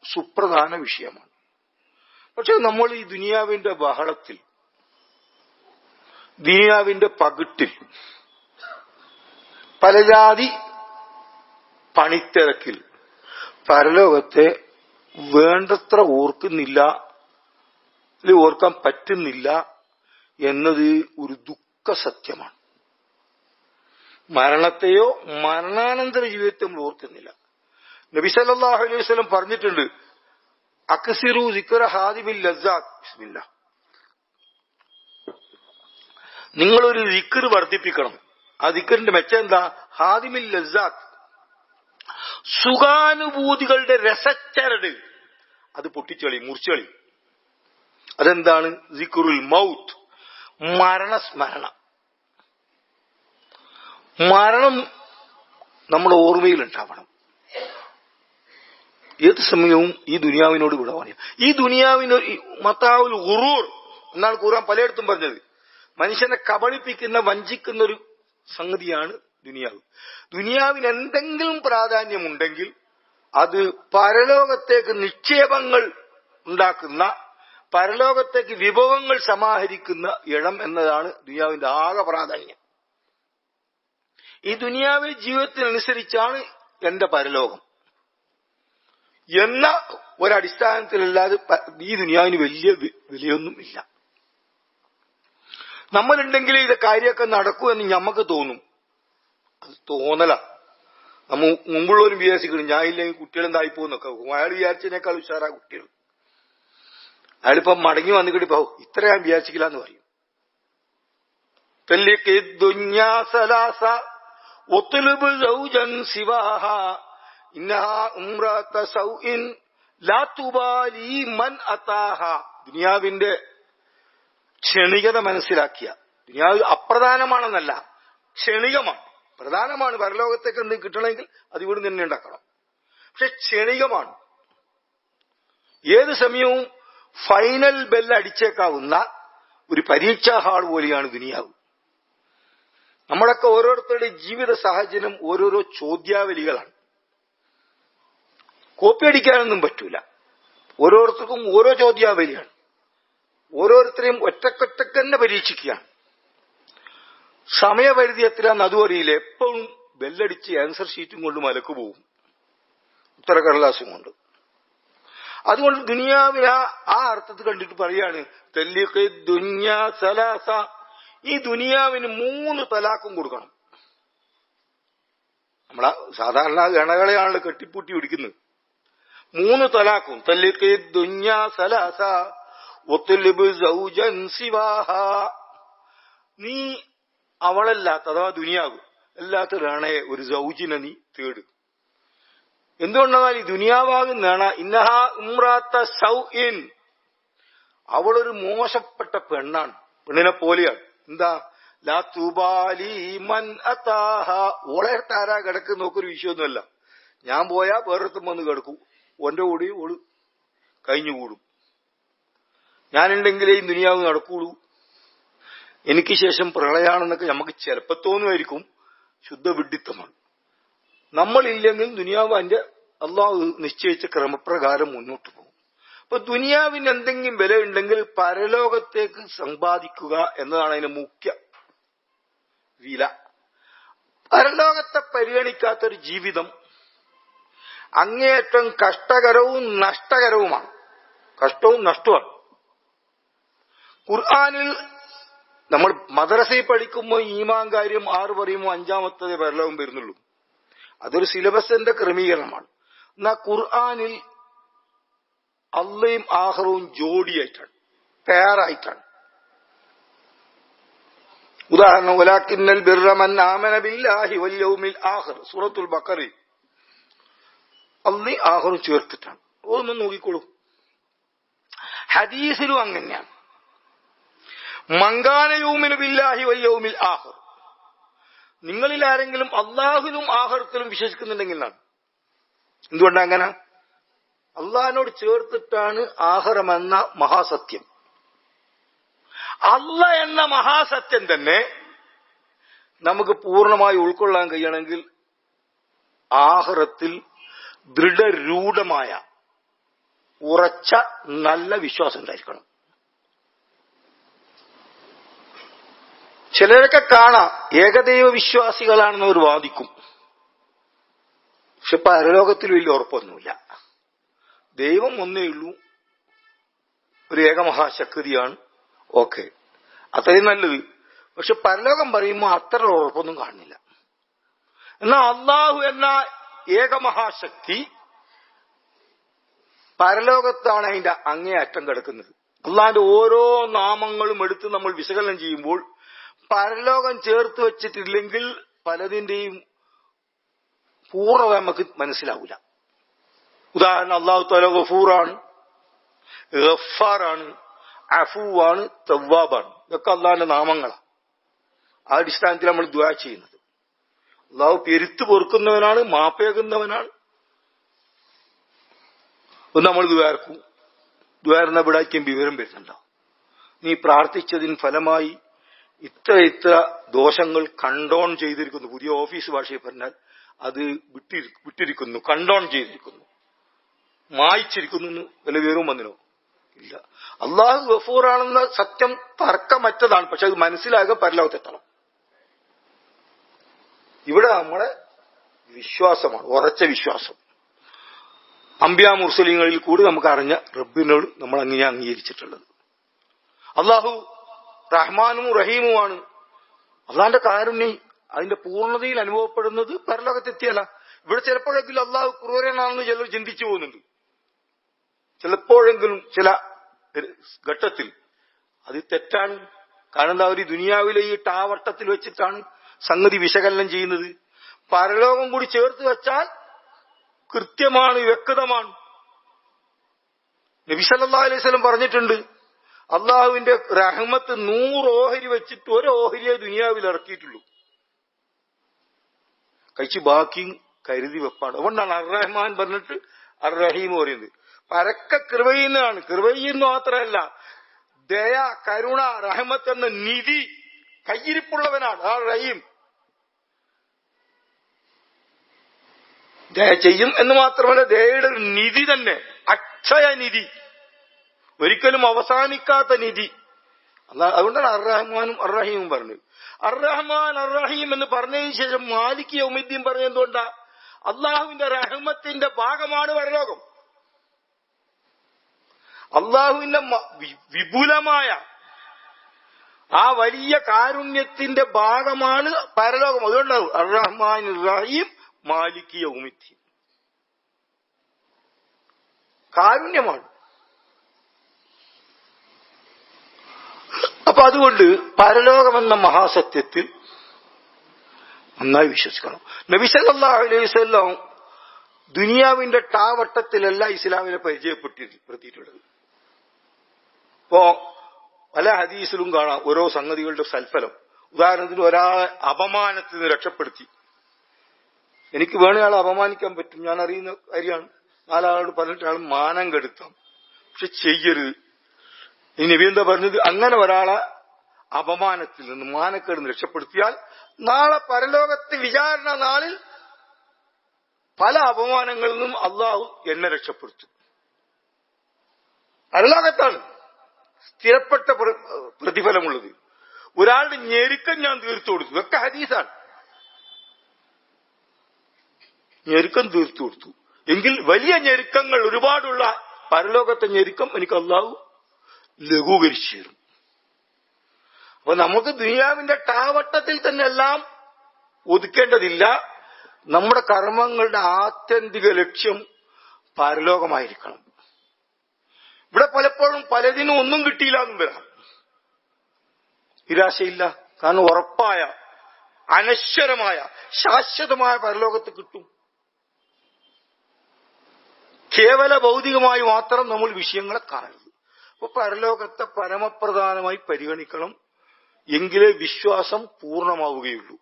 സുപ്രധാന വിഷയമാണ്. പക്ഷെ നമ്മൾ ഈ ദുനിയാവിന്റെ ബഹളത്തിൽ, ദുനിയാവിന്റെ പകിട്ടിൽ, പലജാതി പണിത്തിരക്കിൽ പരലോകത്തെ വേണ്ടത്ര ഓർക്കുന്നില്ല, ഓർക്കാൻ പറ്റുന്നില്ല എന്നത് ഒരു ദുഃഖ സത്യമാണ്. മരണത്തെയോ മരണാനന്തര ജീവിതത്തെ നമ്മൾ ഓർക്കുന്നില്ല. നബി സല്ലല്ലാഹു അലൈഹി വസല്ലം പറഞ്ഞിട്ടുണ്ട്, അക്സിറു സിക്ര ഹാദിമിൽ ലസ്സാത്ത്. ബിസ്മില്ലാഹ്, നിങ്ങളൊരു ദിക്ർ വർദ്ധിപ്പിക്കണം. ആ ദിക്റിന്റെ മെച്ചം എന്താ? ഹാദിമിൽ ലസ്സാത്ത്, സുഖാനുഭൂതികളുടെ രസച്ചരട് അത് പൊട്ടിച്ചളി, മുറിച്ചളി. അതെന്താണ്? സിക്റുൽ മൗത്ത്, മരണസ്മരണ. മരണം നമ്മുടെ ഓർമ്മയിലുണ്ടാവണം. ഏത് സമയവും ഈ ദുനിയാവിനോട് വിട പറയാം. ഈ ദുനിയാവിന് മത്താവുൽ ഗുറൂർ എന്നാണ് ഖുർആൻ പലയിടത്തും പറഞ്ഞത്. മനുഷ്യനെ കബളിപ്പിക്കുന്ന, വഞ്ചിക്കുന്ന ഒരു സംഗതിയാണ് ദുനിയാവ്. ദുനിയാവിന് എന്തെങ്കിലും പ്രാധാന്യമുണ്ടെങ്കിൽ അത് പരലോകത്തേക്ക് നിക്ഷേപങ്ങൾ ഉണ്ടാക്കുന്ന, പരലോകത്തേക്ക് വിഭവങ്ങൾ സമാഹരിക്കുന്ന ഇടം എന്നതാണ് ദുനിയാവിന്റെ ആകെ പ്രാധാന്യം. ഈ ദുനിയാവിലെ ജീവിതത്തിനനുസരിച്ചാണ് എന്റെ പരലോകം എന്ന ഒരടിസ്ഥാനത്തിലല്ലാതെ ഈ ദുനിയാവിന് വലിയ വിലയൊന്നും ഇല്ല. നമ്മളുണ്ടെങ്കിൽ ഇത് കാര്യമൊക്കെ നടക്കൂ എന്ന് ഞമ്മക്ക് തോന്നും. അത് തോന്നല. നമ്മ മുമ്പുള്ളവരും വിചാരിച്ചിരിക്കണം, ഞാൻ ഇല്ലെങ്കിൽ കുട്ടികളെന്തായി പോകുന്നൊക്കെ. അയാൾ വിചാരിച്ചതിനേക്കാൾ ഉഷാറാ കുട്ടികൾ. അയാളിപ്പം മടങ്ങി വന്നിട്ട് ഇപ്പൊ ഇത്ര ഞാൻ വിചാരിച്ചില്ല എന്ന് പറയും. ദുനിയാവിന്റെ ക്ഷണികത മനസ്സിലാക്കിയ, ദുനിയാവ് അപ്രധാനമാണെന്നല്ല, ക്ഷണികമാണ്. പ്രധാനമാണ്, പരലോകത്തേക്ക് എന്ത് കിട്ടണമെങ്കിൽ അത് ഇവിടെ തന്നെ ഉണ്ടാക്കണം. പക്ഷെ ക്ഷണികമാണ്. ഏത് സമയവും ഫൈനൽ ബെല്ല് അടിച്ചേക്കാവുന്ന ഒരു പരീക്ഷാ ഹാൾ പോലെയാണ് ദുനിയാവ്. നമ്മളൊക്കെ ഓരോരുത്തരുടെ ജീവിത സാഹചര്യം ഓരോരോ ചോദ്യാവലികളാണ്. കോപ്പി അടിക്കാനൊന്നും പറ്റൂല. ഓരോരുത്തർക്കും ഓരോ ചോദ്യാവലിയാണ്. ഓരോരുത്തരെയും ഒറ്റക്കൊറ്റക്ക് തന്നെ പരീക്ഷിക്കുകയാണ്. സമയപരിധി എത്രയാന്ന് അതും അറിയില്ല. എപ്പോഴും ബെല്ലടിച്ച് ആൻസർ ഷീറ്റും കൊണ്ട് മലക്ക് പോകും, ഉത്തരക്കടലാസും കൊണ്ട്. അതുകൊണ്ട് ദുനിയാവിനെ ആ അർത്ഥത്തിൽ കണ്ടിട്ട് പറയാണ്, ഈ ദുനിയാവിന് 3 തലാക്കും കൊടുക്കണം. നമ്മളെ സാധാരണ ഗണകളെയാണല്ലോ കെട്ടിപ്പൂട്ടി പിടിക്കുന്നത്. 3 തലാക്കും. നീ അവളല്ലാത്ത, അഥവാ ദുനിയാവ് അല്ലാത്ത രണയെ, ഒരു സൗജിനെ നീ തേട്. എന്തുകൊണ്ടെന്നാൽ ഈ ദുനിയാവാകുന്നതാണ് ഇന്നഹ ഉംറാത്ത സൗഇൻ, അവളൊരു മോശപ്പെട്ട പെണ്ണാണ്, പെണ്ണിനെ പോലെയാണ്. എന്താ? ലാ തുബാലി മൻ അതാഹ, ഓളെ താരാ കിടക്കുന്ന നോക്കൊരു വിഷയമൊന്നുമല്ല. ഞാൻ പോയാ വേറൊരുത്തും വന്ന് കിടക്കും, ഓന്റെ കൂടി ഓള് കഴിഞ്ഞുകൂടും. ഞാനുണ്ടെങ്കിലേ ഈ ദുനിയാവ് നടക്കുള്ളൂ, എനിക്ക് ശേഷം പ്രളയാണെന്നൊക്കെ നമുക്ക് ചിലപ്പോ തോന്നുമായിരിക്കും. ശുദ്ധ വിഡ്ഢിത്തമാണ്. നമ്മളില്ലെങ്കിൽ ദുനിയാവ് അതിന്റെ അള്ളാഹു നിശ്ചയിച്ച ക്രമപ്രകാരം മുന്നോട്ട് പോകും. അപ്പൊ ദുനിയാവിന് എന്തെങ്കിലും വില ഉണ്ടെങ്കിൽ പരലോകത്തേക്ക് സമ്പാദിക്കുക എന്നതാണ് അതിന്റെ മുഖ്യ വില. പരലോകത്തെ പരിഗണിക്കാത്തൊരു ജീവിതം അങ്ങേയറ്റം കഷ്ടകരവും നഷ്ടകരവുമാണ്. കഷ്ടവും നഷ്ടവുമാണ്. ഖുർആനിൽ നമ്മൾ മദ്രസയിൽ പഠിക്കുമ്പോൾ ഈമാൻ കാര്യം 6 പറയുമ്പോൾ 5-ാമത്തതേ പരലോകം വരുന്നുള്ളൂ. അതൊരു സിലബസിന്റെ ക്രമീകരണമാണ്. എന്നാൽ ഖുർആനിൽ അള്ളയും ആഖിറവും ജോഡിയായിട്ടാണ്, പെയറായിട്ടാണ്. ഉദാഹരണം, വലാകിന്നൽ ബിർറ മൻ ആമന ബില്ലാഹി വൽ യൗമിൽ ആഖിർ, സൂറത്തുൽ ബഖറയിൽ അള്ളയും ആഖിറും ചേർത്തിട്ടാണ്. ഒന്ന് നോക്കിക്കോളൂ. ഹദീസിലും അങ്ങനെയാണ്. മങ്കാന യുമിനു ബില്ലാഹി വൽ യൗമിൽ ആഖിർ, നിങ്ങളിൽ ആരെങ്കിലും അള്ളാഹുലും ആഖിറത്തിലും വിശ്വസിക്കുന്നുണ്ടെങ്കിലാണ്. എന്തുകൊണ്ടാണ് അങ്ങനെ? അള്ളാഹിനോട് ചേർത്തിട്ടാണ് ആഖിറം എന്ന മഹാസത്യം. അള്ള എന്ന മഹാസത്യം തന്നെ നമുക്ക് പൂർണ്ണമായി ഉൾക്കൊള്ളാൻ കഴിയണമെങ്കിൽ ആഖിറത്തിൽ ദൃഢരൂഢമായ ഉറച്ച നല്ല വിശ്വാസം ഉണ്ടായിരിക്കണം. ചിലരൊക്കെ കാണാം ഏകദൈവ വിശ്വാസികളാണെന്ന് അവർ വാദിക്കും. പക്ഷെ പരലോകത്തിൽ വലിയ ഉറപ്പൊന്നുമില്ല. ദൈവം ഒന്നേ ഉള്ളൂ, ഒരു ഏകമഹാശക്തിയാണ്. ഓക്കെ, അത്രയും നല്ലത്. പക്ഷെ പരലോകം പറയുമ്പോൾ അത്ര ഉറപ്പൊന്നും കാണുന്നില്ല. എന്നാൽ അള്ളാഹു എന്ന ഏകമഹാശക്തി പരലോകത്താണ് അതിന്റെ അങ്ങേ അറ്റം കിടക്കുന്നത്. അള്ളാഹിന്റെ ഓരോ നാമങ്ങളും എടുത്ത് നമ്മൾ വിശകലനം ചെയ്യുമ്പോൾ പരലോകം ചേർത്ത് വെച്ചിട്ടില്ലെങ്കിൽ പലതിന്റെയും പൂർണ്ണത നമുക്ക് മനസ്സിലാവില്ല. ഉദാഹരണം, അള്ളാഹു തആല ഗഫൂറാണ്, ഗഫാറാണ്, അഫൂവാണ്, തവ്വാബാണ്. ഇതൊക്കെ അള്ളാഹിന്റെ നാമങ്ങളാണ്. ആ അടിസ്ഥാനത്തിൽ നമ്മൾ ദുആ ചെയ്യുന്നത്. അള്ളാഹു പെരുത്തു പൊറുക്കുന്നവനാണ്, മാപ്പേകുന്നവനാണ്. നമ്മൾ ദുആർക്കും ദുആർന്ന ഇവിടേക്കും വിവരം വരുന്നുണ്ടാവും. നീ പ്രാർത്ഥിച്ചതിന് ഫലമായി ഇത്ര ദോഷങ്ങൾ കണ്ടോൺ ചെയ്തിരിക്കുന്നു. പുതിയ ഓഫീസ് ഭാഷയിൽ പറഞ്ഞാൽ അത് വിട്ടിരിക്കുന്നു, കണ്ടോൺ ചെയ്തിരിക്കുന്നു, മായിച്ചിരിക്കുന്നു. വല്ല വിവരവും വന്നിനോ? ഇല്ല. അള്ളാഹു ഗഫൂറാണെന്ന സത്യം തർക്കമറ്റതാണ്. പക്ഷെ അത് മനസ്സിലാകുക പരലോകത്തെത്തണം. ഇവിടെ നമ്മുടെ വിശ്വാസമാണ്, ഉറച്ച വിശ്വാസം. അംബിയാ മുർസലീങ്ങളിൽ കൂടി നമുക്ക് അറിഞ്ഞ റബ്ബിനോട് നമ്മൾ അങ്ങനെ അംഗീകരിച്ചിട്ടുള്ളത്. അള്ളാഹു റഹ്മാനും റഹീമുമാണ്. അള്ളാന്റെ കാരുണ്യം അതിന്റെ പൂർണ്ണതയിൽ അനുഭവപ്പെടുന്നത് പരലോകത്തെത്തിയല്ല. ഇവിടെ ചിലപ്പോഴെങ്കിലും അള്ളാഹു ക്രൂരനാണെന്ന് ചിലർ ചിന്തിച്ചു പോകുന്നുണ്ട്. ചിലപ്പോഴെങ്കിലും ചില ഘട്ടത്തിൽ അത് തെറ്റാണ്. കാരണം എന്താ, ഒരു ദുനിയാവിലെ ഈ ടാവട്ടത്തിൽ വെച്ചിട്ടാണ് സംഗതി വിശകലനം ചെയ്യുന്നത്. പരലോകം കൂടി ചേർത്ത് വെച്ചാൽ കൃത്യമാണ്, വ്യക്തമാണ്. നബി സല്ലല്ലാഹു അലൈഹി വസല്ലം പറഞ്ഞിട്ടുണ്ട്, അള്ളാഹുവിന്റെ റഹ്മത്ത് 100 ഓഹരി വെച്ചിട്ട് ഒരു ഓഹരിയെ ദുനിയാവിൽ ഇറക്കിയിട്ടുള്ളൂ. കഴിച്ച് ബാക്കി കരുതി വെപ്പാണ്. അതുകൊണ്ടാണ് അർ റഹ്മാൻ പറഞ്ഞിട്ട് അർ റഹീം പറയുന്നത്. പരക്ക കൃപയിന്നാണ്. കൃപയിന്ന് മാത്രമല്ല, ദയ, കരുണ, റഹ്മത്ത് എന്ന നിധി കയ്യിരിപ്പുള്ളവനാണ് ആ റഹീം. ദയ ചെയ്യും എന്ന് മാത്രമല്ല, ദയയുടെ ഒരു നിധി തന്നെ, അക്ഷയ നിധി, ഒരിക്കലും അവസാനിക്കാത്ത നിധി. അതുകൊണ്ടാണ് അർ റഹ്മാനും അർ റഹീമും പറഞ്ഞത്. അർ റഹ്മാൻ അർ റഹീം എന്ന് പറഞ്ഞതിന് ശേഷം മാലിക് യൗമിദ്ദീൻ പറഞ്ഞത് എന്തുകൊണ്ടാ? അള്ളാഹുവിന്റെ റഹ്മത്തിന്റെ ഭാഗമാണ് പരലോകം. അള്ളാഹുവിന്റെ വിപുലമായ ആ വലിയ കാരുണ്യത്തിന്റെ ഭാഗമാണ് പരലോകം. അതുകൊണ്ടാവും അർ റഹ്മാൻ റഹീം മാലിക് യൗമിദ്ദീൻ. കാരുണ്യമാണ്. അപ്പൊ അതുകൊണ്ട് പരലോകമെന്ന മഹാസത്യത്തിൽ നന്നായി വിശ്വസിക്കണം. നബി സല്ലല്ലാഹു അലൈഹി വസല്ലം ദുനിയാവിന്റെ ടാവട്ടത്തിലല്ല ഇസ്ലാമിനെ പരിചയപ്പെടുത്തിയിട്ടുള്ളത്. ഇപ്പോ പല ഹദീസിലും കാണാം ഓരോ സംഗതികളുടെ സൽഫലം. ഉദാഹരണത്തിന് ഒരാളെ അപമാനത്തിൽ നിന്ന് രക്ഷപ്പെടുത്തി. എനിക്ക് വേണേ ആളെ അപമാനിക്കാൻ പറ്റും, ഞാൻ അറിയുന്ന കാര്യമാണ്. നാലാളോട് പറഞ്ഞിട്ട് ആൾ മാനം കെടുത്താം, പക്ഷെ ചെയ്യരുത്. ഈ നബി എന്താ പറഞ്ഞത്? അങ്ങനെ ഒരാളെ അപമാനത്തിൽ നിന്ന് മാനക്കേട് രക്ഷപ്പെടുത്തിയാൽ നാളെ പരലോകത്ത് വിചാരണ നാളിൽ പല അപമാനങ്ങളിൽ നിന്നും അള്ളാഹു എന്നെ രക്ഷപ്പെടുത്തും. പരലോകത്താണ് സ്ഥിരപ്പെട്ട പ്രതിഫലമുള്ളത്. ഒരാളുടെ ഞെരുക്കം ഞാൻ തീർത്തു കൊടുത്തു, ഇതൊക്കെ ഹദീസാണ്. ഞെരുക്കം തീർത്തു കൊടുത്തു എങ്കിൽ വലിയ ഞെരുക്കങ്ങൾ ഒരുപാടുള്ള പരലോകത്തെ ഞെരുക്കം എനിക്ക് അള്ളാഹു ലഘൂകരിച്ചു തരും. അപ്പൊ നമുക്ക് ദുനിയാവിന്റെ ടാവട്ടത്തിൽ തന്നെ എല്ലാം ഒതുക്കേണ്ടതില്ല. നമ്മുടെ കർമ്മങ്ങളുടെ ആത്യന്തിക ലക്ഷ്യം പരലോകമായിരിക്കണം. ഇവിടെ പലപ്പോഴും പലതിനും ഒന്നും കിട്ടിയില്ല എന്നും വരാം, നിരാശയില്ല. കാരണം ഉറപ്പായ അനശ്വരമായ ശാശ്വതമായ പരലോകത്ത് കിട്ടും. കേവല ഭൗതികമായി മാത്രം നമ്മൾ വിഷയങ്ങളെ കാണരുത്. അപ്പൊ പരലോകത്തെ പരമപ്രധാനമായി പരിഗണിക്കണം, എങ്കിലേ വിശ്വാസം പൂർണ്ണമാവുകയുള്ളൂ.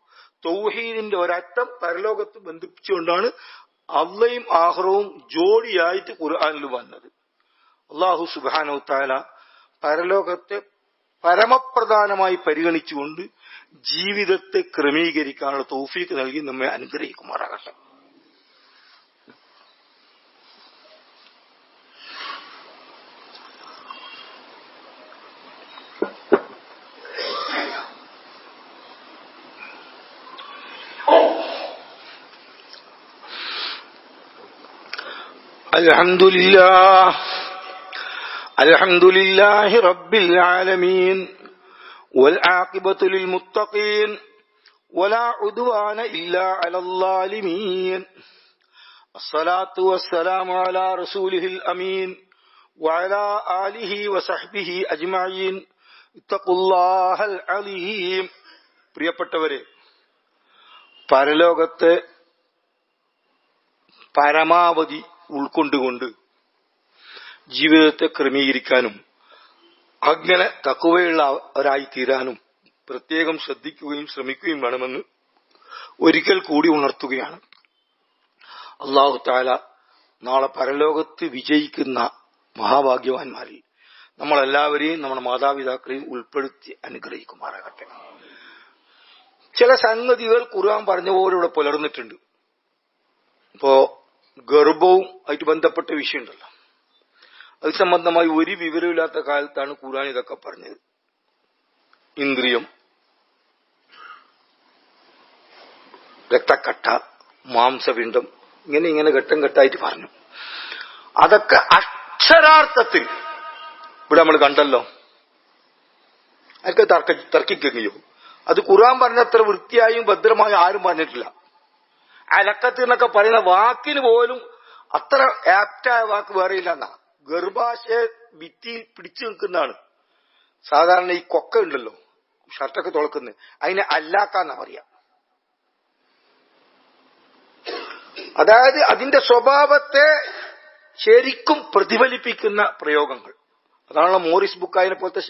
തൗഹീദിന്റെ ഒരറ്റം പരലോകത്ത് ബന്ധിപ്പിച്ചുകൊണ്ടാണ് അള്ളയും ആഖിറവും ജോഡിയായിട്ട് ഖുർആനിൽ വന്നത്. അല്ലാഹു സുബ്ഹാനഹു തആല പരലോകത്തെ പരമപ്രധാനമായി പരിഗണിച്ചുകൊണ്ട് ജീവിതത്തെ ക്രമീകരിക്കാനുള്ള തൗഫീഖ് നൽകി നമ്മെ അനുഗ്രഹിക്കുമാറാകട്ടെ. الحمد لله رب العالمين والعاقبة للمتقين ولا عدوان إلا على الظالمين. الصلاة والسلام على رسوله الأمين وعلى آله وصحبه أجمعين. اتقوا الله العليم. പ്രിയപ്പെട്ടവരെ, പരലോകത്തെ പരമാവധി ഉൾക്കൊണ്ടുകൊണ്ട് ജീവിതത്തെ ക്രമീകരിക്കാനും അങ്ങനെ തഖ്വയുള്ളവരായി തീരാനും പ്രത്യേകം ശ്രദ്ധിക്കുകയും ശ്രമിക്കുകയും വേണമെന്ന് ഒരിക്കൽ കൂടി ഉണർത്തുകയാണ്. അല്ലാഹു തആല നാളെ പരലോകത്ത് വിജയിക്കുന്ന മഹാഭാഗ്യവാന്മാരിൽ നമ്മളെല്ലാവരെയും നമ്മുടെ മാതാപിതാക്കളെയും ഉൾപ്പെടുത്തി അനുഗ്രഹിക്കുമാറാകട്ടെ. ചില സംഗതികൾ ഖുർആൻ പറഞ്ഞ പോലെ ഇവിടെ പുലർന്നിട്ടുണ്ട്. ഇപ്പോ ഗർഭവും ആയിട്ട് ബന്ധപ്പെട്ട വിഷയമുണ്ടല്ലോ, അത് സംബന്ധമായി ഒരു വിവരമില്ലാത്ത കാലത്താണ് ഖുർആൻ ഇതൊക്കെ പറഞ്ഞത്. ഇന്ദ്രിയം, രക്തക്കട്ട, മാംസപിണ്ഡം, ഇങ്ങനെ ഘട്ടം ഘട്ടമായിട്ട് പറഞ്ഞു. അതൊക്കെ അക്ഷരാർത്ഥത്തിൽ ഇവിടെ നമ്മൾ കണ്ടല്ലോ. അതൊക്കെ തർക്കിക്കുകയോ? അത് ഖുർആൻ പറഞ്ഞത്ര വൃത്തിയായും ഭദ്രമായും ആരും പറഞ്ഞിട്ടില്ല. അലക്കത്ത് എന്നൊക്കെ പറയുന്ന വാക്കിന് പോലും അത്ര ആപ്റ്റായ വാക്ക് വേറെയില്ല എന്നാ. ഗർഭാശയ ഭിത്തിയിൽ പിടിച്ചു നിൽക്കുന്നതാണ് സാധാരണ ഈ കൊക്ക ഉണ്ടല്ലോ, ഷർട്ടൊക്കെ തുളക്കുന്നത്, അതിനെ അല്ലാക്കാന്നാ പറയാ. അതായത് അതിന്റെ സ്വഭാവത്തെ ശരിക്കും പ്രതിഫലിപ്പിക്കുന്ന പ്രയോഗങ്ങൾ. അതാണല്ലോ മോറിസ് ബുക്കായിനെ പോലത്തെ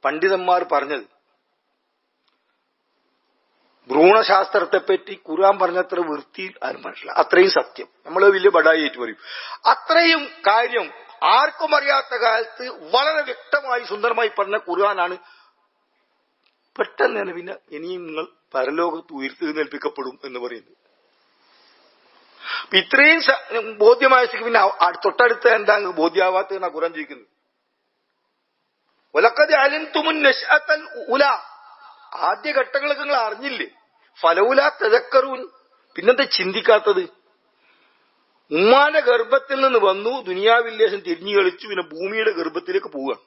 പണ്ഡിതന്മാർ പറഞ്ഞത്. ഭ്രൂണശാസ്ത്രത്തെപ്പറ്റി ഖുർആൻ പറഞ്ഞത്ര വൃത്തിയിൽ ആരും മനസ്സിലാ, അത്രയും സത്യം. നമ്മൾ വലിയ ബഡായിട്ട് പറയും. അത്രയും കാര്യം ആർക്കും അറിയാത്ത കാലത്ത് വളരെ വ്യക്തമായി സുന്ദരമായി പറഞ്ഞ ഖുർആനാണ്. പെട്ടെന്ന് തന്നെ പിന്നെ ഇനിയും നിങ്ങൾ പരലോകത്ത് ഉയർത്തെഴുന്നേൽപ്പിക്കപ്പെടും എന്ന് പറയുന്നത്. ഇത്രയും ബോധ്യമായ പിന്നെ തൊട്ടടുത്ത എന്താ ബോധ്യാവാത്ത ഖുർആൻ ചോദിക്കുന്നത്. വലഖദ് അലിംതുമുൻ നശ്അത്തൽ ഉലാ, ആദ്യ ഘട്ടങ്ങളൊക്കെ നിങ്ങൾ അറിഞ്ഞില്ലേ? ഫലൗലാ തദക്കറൂൻ, പിന്നെന്താ ചിന്തിക്കാത്തത്? ഉമ്മാന്റെ ഗർഭത്തിൽ നിന്ന് വന്നു, ദുനിയാവിൽ ലേശം തിരിഞ്ഞു കളിച്ചു, പിന്നെ ഭൂമിയുടെ ഗർഭത്തിലേക്ക് പോവുകയാണ്.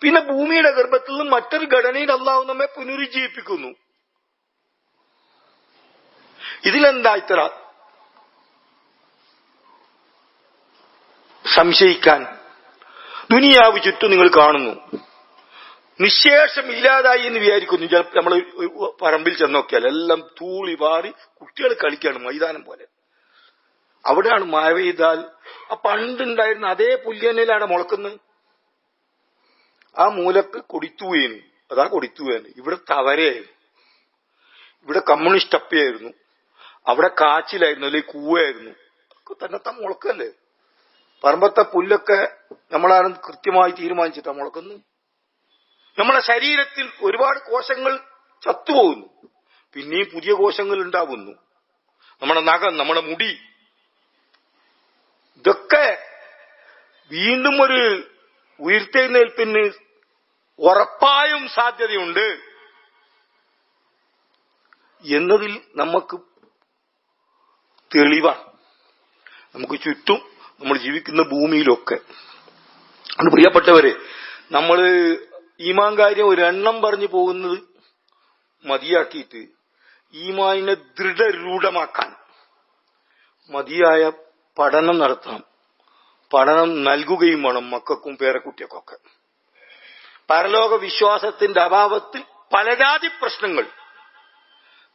പിന്നെ ഭൂമിയുടെ ഗർഭത്തിൽ നിന്ന് മറ്റൊരു ഘടനയിൽ അല്ലാഹു നമ്മെ പുനരുജ്ജീവിപ്പിക്കുന്നു. ഇതിലെന്താ ഇത്ര സംശയിക്കാൻ? ദുനിയാവ് ചുറ്റും നിങ്ങൾ കാണുന്നു, നിശേഷം ഇല്ലാതായി എന്ന് വിചാരിക്കുന്നു. നമ്മൾ പറമ്പിൽ ചെന്നോക്കിയാൽ എല്ലാം തൂളി പാറി കുട്ടികൾ കളിക്കാണ് മൈതാനം പോലെ. അവിടെയാണ് മഴ പെയ്താൽ ആ പണ്ടുണ്ടായിരുന്ന അതേ പുല്യനയിലാണ് മുളക്കുന്നത്. ആ മൂലക്ക് കൊടിത്തൂവേനു, അതാ കൊടിത്തൂവേന്. ഇവിടെ തവരയായിരുന്നു, ഇവിടെ കമ്മ്യൂണിസ്റ്റ് അപ്പയായിരുന്നു, അവിടെ കാച്ചിലായിരുന്നു, അല്ലെങ്കിൽ കൂവായിരുന്നു. ഒക്കെ തന്നെത്താൻ മുളക്കല്ലേ. പറമ്പത്തെ പുല്ലൊക്കെ നമ്മളാണ് കൃത്യമായി തീരുമാനിച്ചിട്ടാ മുളക്കുന്നു. നമ്മളെ ശരീരത്തിൽ ഒരുപാട് കോശങ്ങൾ ചത്തുപോകുന്നു, പിന്നെയും പുതിയ കോശങ്ങൾ ഉണ്ടാകുന്നു. നമ്മുടെ നഖം, നമ്മുടെ മുടി, ഇതൊക്കെ വീണ്ടും ഒരു ഉയർത്തെഴുന്നേൽപ്പിന് ഉറപ്പായും സാധ്യതയുണ്ട് എന്നതിൽ നമുക്ക് തെളിവാണ്. നമുക്ക് ചുറ്റും നമ്മൾ ജീവിക്കുന്ന ഭൂമിയിലൊക്കെ. അത് പ്രിയപ്പെട്ടവരെ, നമ്മൾ ഈമാൻ കാര്യം ഒരെണ്ണം പറഞ്ഞു പോകുന്നത് മതിയാക്കിയിട്ട് ഈമാനിനെ ദൃഢരൂഢമാക്കാൻ മതിയായ പഠനം നടത്തണം. പഠനം നൽകുകയും വേണം മക്കൾക്കും പേരക്കുട്ടിയൊക്കെ. പരലോക വിശ്വാസത്തിന്റെ അഭാവത്തിൽ പലജാതി പ്രശ്നങ്ങൾ.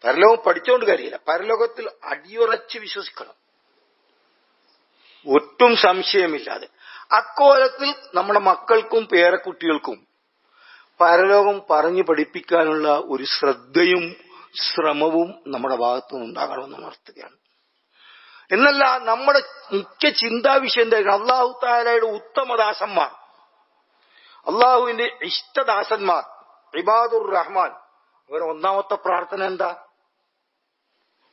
പരലോകം പഠിച്ചുകൊണ്ട് കാര്യമില്ല, പരലോകത്തിൽ അടിയുറച്ച് വിശ്വസിക്കണം, ഒട്ടും സംശയമില്ലാതെ. അക്കോലത്തിൽ നമ്മുടെ മക്കൾക്കും പേരക്കുട്ടികൾക്കും പരലോകം പറഞ്ഞു പഠിപ്പിക്കാനുള്ള ഒരു ശ്രദ്ധയും ശ്രമവും നമ്മുടെ ഭാഗത്തു നിന്നുണ്ടാകണമെന്ന് ഉണർത്തുകയാണ്. എന്നല്ല, നമ്മുടെ മുഖ്യ ചിന്താവിഷയം എന്തായിരുന്നു? അള്ളാഹു തആലയുടെ ഉത്തമദാസന്മാർ, അള്ളാഹുവിന്റെ ഇഷ്ടദാസന്മാർ, ഇബാദുർ റഹ്മാൻ, അവരുടെ ഒന്നാമത്തെ പ്രാർത്ഥന എന്താ?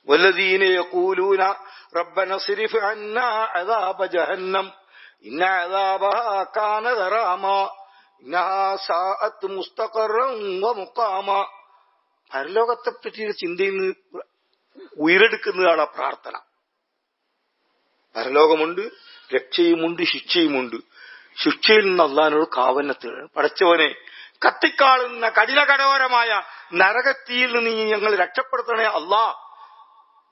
വല്ലദീന യഖൂലൂന റബ്ബന സ്രിഫ് അന്നാ അദാബ ജഹന്നം ഇന്ന അദാബഹാ കാന ഗറാമാ ഇന്നഹാ സാഅത് മുസ്തഖറൻ വമുഖാമ. പരലോകത്തെ പറ്റിയുള്ള ചിന്തയിൽ നിന്ന് ഉയരെടുക്കുന്നതാണ് ആ പ്രാർത്ഥന. പരലോകമുണ്ട്, രക്ഷയുമുണ്ട്, ശിക്ഷയുമുണ്ട്. ശിക്ഷയിൽ നിന്ന് അള്ളാഹിനോട് കാവന്നത്തിലാണ്. പടച്ചവനെ, കത്തിക്കാളുന്ന കഠിന കഠോരമായ നരകത്തിയിൽ നിന്ന് ഞങ്ങൾ രക്ഷപ്പെടുത്തണേ അല്ലാ.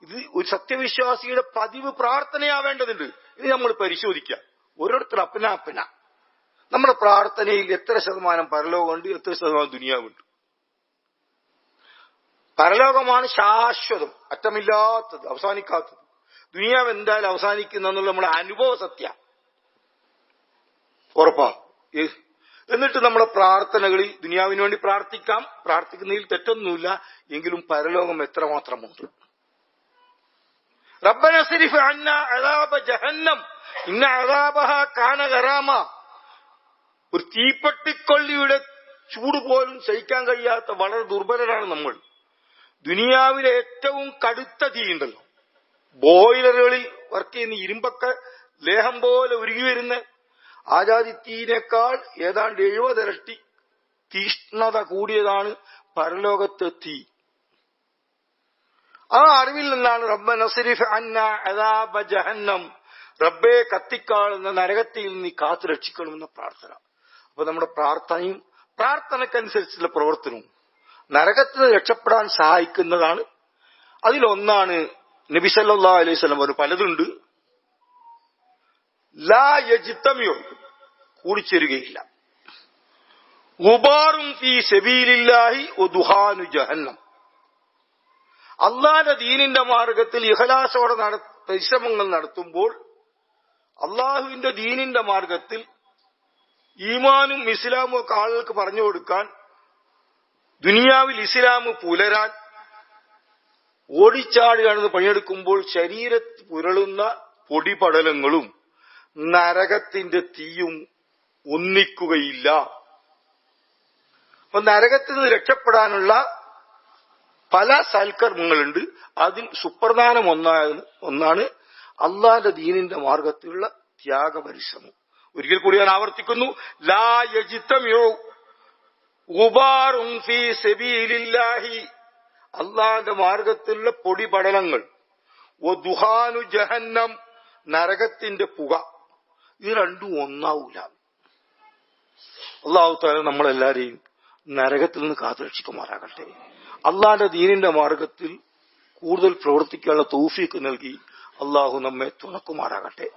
ഇത് ഒരു സത്യവിശ്വാസിയുടെ പതിവ് പ്രാർത്ഥനയാവേണ്ടതുണ്ട്. ഇത് നമ്മൾ പരിശോധിക്കുക, ഓരോരുത്തർ അപ്പന. നമ്മുടെ പ്രാർത്ഥനയിൽ എത്ര ശതമാനം പരലോകമുണ്ട്, എത്ര ശതമാനം ദുനിയാവുണ്ട്? പരലോകമാണ് ശാശ്വതം, അറ്റമില്ലാത്തത്, അവസാനിക്കാത്തത്. ദുനിയാവ് എന്തായാലും അവസാനിക്കുന്ന നമ്മുടെ അനുഭവ സത്യ ഉറപ്പാ. എന്നിട്ട് നമ്മുടെ പ്രാർത്ഥനകളിൽ ദുനിയാവിന് വേണ്ടി പ്രാർത്ഥിക്കാം, പ്രാർത്ഥിക്കുന്നതിൽ തെറ്റൊന്നുമില്ല. എങ്കിലും പരലോകം എത്രമാത്രമുണ്ട്? റബ്ബന സ്രിഫ് അന്നാ അദാബ ജഹന്നം ഇന്ന അദാബഹാ കാന ഗറാമ. ഒരു തീപ്പെട്ടിക്കൊള്ളിയുടെ ചൂട് പോലും സഹിക്കാൻ കഴിയാത്ത വളരെ ദുർബലരാണ് നമ്മൾ. ദുനിയാവിലെ ഏറ്റവും കടുത്ത തീയുണ്ടല്ലോ, ബോയിലറുകളിൽ വർക്ക് ചെയ്യുന്ന ഇരുമ്പൊക്കെ ലേഹം പോലെ ഉരുകി വരുന്ന ആജാതി തീയിനേക്കാൾ ഏതാണ്ട് 70 ഇരട്ടി തീഷ്ണത കൂടിയതാണ് പരലോകത്തെ തീ. ആ അറിവിൽ നിന്നാണ് റബ്ബന സ്രിഫ് അന്നാ അദാബ ജഹന്നം, റബ്ബെ കത്തിക്കാളുന്ന നരകത്തിൽ നീ കാത്തു രക്ഷിക്കണമെന്ന പ്രാർത്ഥന. അപ്പൊ നമ്മുടെ പ്രാർത്ഥനയും പ്രാർത്ഥനക്കനുസരിച്ചുള്ള പ്രവർത്തനവും നരകത്തിന് രക്ഷപ്പെടാൻ സഹായിക്കുന്നതാണ്. അതിലൊന്നാണ് നബി സല്ലല്ലാഹു അലൈഹി വസല്ലം പറഞ്ഞു, പലതുണ്ട്. ലാ യജ്തമിഉ, കൂടിച്ചേരുകയില്ല. ഗുബാറും ഫീ സബീലില്ലാഹി വദുഹാനു ജഹന്നം, അള്ളാന്റെ ദീനിന്റെ മാർഗത്തിൽ ഇഖ്ലാസോടെ പരിശ്രമങ്ങൾ നടത്തുമ്പോൾ അള്ളാഹുവിന്റെ ദീനിന്റെ മാർഗത്തിൽ ഈമാനും ഇസ്ലാമും ഒക്കെ ആളുകൾക്ക് പറഞ്ഞു കൊടുക്കാൻ, ദുനിയാവിൽ ഇസ്ലാം പുലരാൻ ഓടിച്ചാടുകയാണെന്ന് പണിയെടുക്കുമ്പോൾ ശരീരത്തിൽ പുരളുന്ന പൊടിപടലങ്ങളും നരകത്തിന്റെ തീയും ഒന്നിക്കുകയില്ല. അപ്പൊ നരകത്തിൽ നിന്ന് രക്ഷപ്പെടാനുള്ള പല സൽക്കർമ്മങ്ങളുണ്ട്. അതിൽ സുപ്രധാനം ഒന്നാണ് അള്ളാന്റെ ദീനിന്റെ മാർഗത്തിലുള്ള ത്യാഗപരിശ്രമം. ഒരിക്കൽ കൂടി ഞാൻ ആവർത്തിക്കുന്നു, ലാ യജ്തമിഉ ഗുബാറുൻ ഫീ സബീലില്ലാഹി, അള്ളാന്റെ മാർഗത്തിലുള്ള പൊടിപടലങ്ങൾ, വദുഹാനു ജഹന്നം, നരകത്തിന്റെ പുക, ഇത് രണ്ടും ഒന്നാവൂല. അള്ളാഹു തആല നമ്മളെല്ലാരെയും നരകത്തിൽ നിന്ന് കാത്തുരക്ഷിക്കുമാറാകട്ടെ. അള്ളാന്റെ ദീനിന്റെ മാർഗത്തിൽ കൂടുതൽ പ്രവർത്തിക്കാനുള്ള തൗഫീഖ് നൽകി അള്ളാഹു നമ്മെ തുണക്കുമാറാകട്ടെ.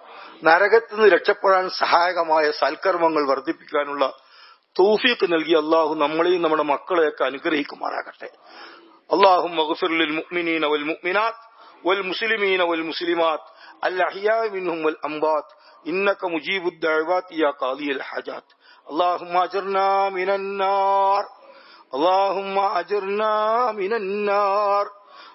നരകത്തിൽ നിന്ന് രക്ഷപ്പെടാൻ സഹായകമായ സൽക്കർമ്മങ്ങൾ വർദ്ധിപ്പിക്കാനുള്ള തൗഫീഖ് നൽകി അള്ളാഹു നമ്മളെയും നമ്മുടെ മക്കളെയൊക്കെ അനുഗ്രഹിക്കുമാറാകട്ടെ. അല്ലാഹുമ്മ ഗ്ഫിർ ലിൽ മുഅ്മിനീന വൽ മുഅ്മിനാത്ത് വൽ മുസ്ലിമീന വൽ മുസ്ലിമാത്ത് الأحياء منهم والأموات إنك مجيب الدعوات يا قاضي الحاجات اللهم أجرنا من النار اللهم أجرنا من النار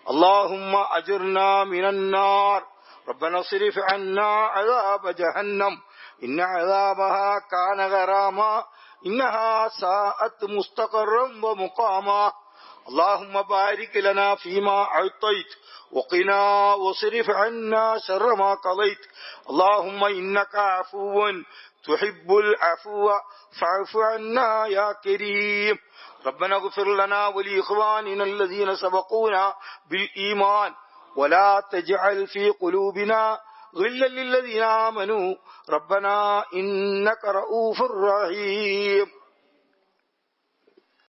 اللهم أجرنا من النار ربنا اصرف عنا عذاب جهنم إن عذابها كان غراما إنها ساءت مستقرا ومقاما اللهم بارك لنا فيما أعطيت وقنا واصرف عنا شر ما قضيت اللهم إنك عفو تحب العفو فاعف عنا يا كريم ربنا اغفر لنا ولإخواننا الذين سبقونا بالإيمان ولا تجعل في قلوبنا غلا للذين آمنوا ربنا إنك رؤوف رحيم